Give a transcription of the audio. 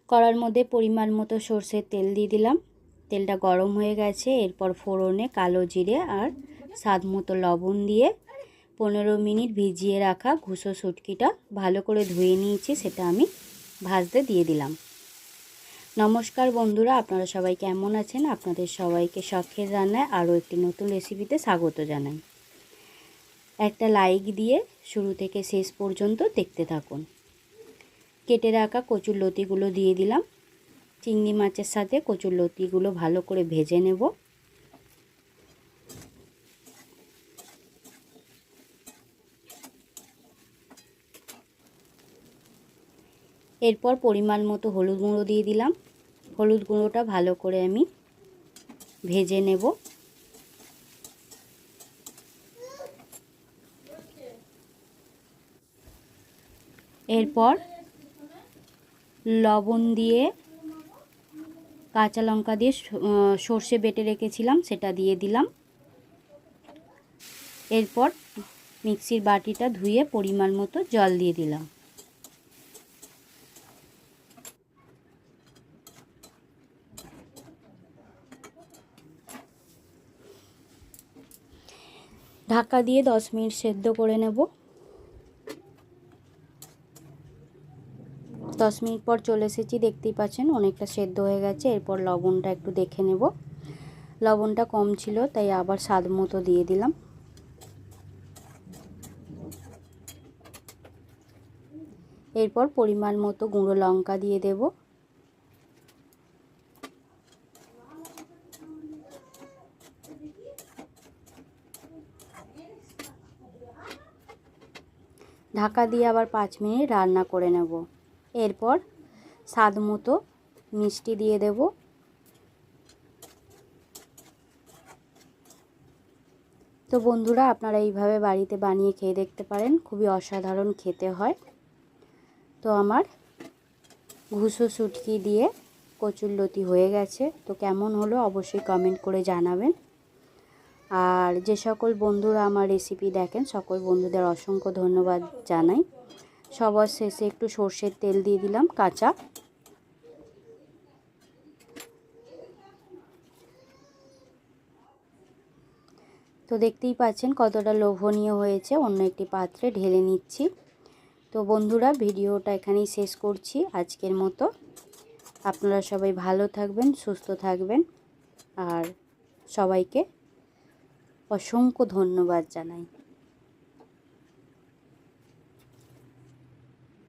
কড়ার মধ্যে পরিমাণ মতো সর্ষের তেল দিয়ে দিলাম। তেলটা গরম হয়ে গেছে। এরপর ফোড়নে কালো জিরে আর স্বাদ মতো লবণ দিয়ে 15 মিনিট ভিজিয়ে রাখা ঘুষো শুটকিটা ভালো করে ধুয়ে নিয়েছি, সেটা আমি ভাজতে দিয়ে দিলাম। নমস্কার বন্ধুরা, আপনারা সবাই কেমন আছেন? আপনাদের সবাইকে শখের রান্নায় আরও একটি নতুন রেসিপিতে স্বাগত জানাই। একটা লাইক দিয়ে শুরু থেকে শেষ পর্যন্ত দেখতে থাকুন। কেটে রাখা কচুরলতিগুলো দিয়ে দিলাম। চিংড়ি মাছের সাথে কচুরলতিগুলো ভালো করে ভেজে নেব। এরপর পরিমাণ মতো হলুদ গুঁড়ো দিয়ে দিলাম। হলুদ গুঁড়োটা ভালো করে আমি ভেজে নেব। এরপর লবণ দিয়ে কাঁচা লঙ্কা দিয়ে সর্ষে বেটে রেখেছিলাম, সেটা দিয়ে দিলাম। এরপর মিক্সির বাটিটা ধুয়ে পরিমাণ মতো জল দিয়ে দিলাম। ঢাকা দিয়ে 10 মিনিট সেদ্ধ করে নেব। 10 মিনিট পর চলে এসেছি, দেখতেই পাচ্ছেন অনেকটা সেদ্ধ হয়ে গেছে। এরপর লবণটা একটু দেখে নেব। লবণটা কম ছিল তাই আবার স্বাদ মতো দিয়ে দিলাম। এরপর পরিমাণ মতো গুঁড়ো লঙ্কা দিয়ে দেব। ঢাকা দিয়ে আবার 5 মিনিট রান্না করে নেব। এরপর স্বাদ মতো মিষ্টি দিয়ে দেব। তো বন্ধুরা, আপনারা এইভাবে বাড়িতে বানিয়ে খেয়ে দেখতে পারেন, খুবই অসাধারণ খেতে হয়। তো আমার ঘুষো শুটকি দিয়ে কচুরলতি হয়ে গেছে। তো কেমন হলো অবশ্যই কমেন্ট করে জানাবেন। আর যে সকল বন্ধুরা আমার রেসিপি দেখেন, সকল বন্ধুদের অসংখ্য ধন্যবাদ জানাই। সবার শেষে একটু সর্ষের তেল দিয়ে দিলাম কাঁচা। তো দেখতেই পাচ্ছেন কতটা লোভনীয় হয়েছে। অন্য একটি পাত্রে ঢেলে নিচ্ছি। তো বন্ধুরা, ভিডিওটা এখানেই শেষ করছি আজকের মতো। আপনারা সবাই ভালো থাকবেন, সুস্থ থাকবেন, আর সবাইকে অসংখ্য ধন্যবাদ জানাই।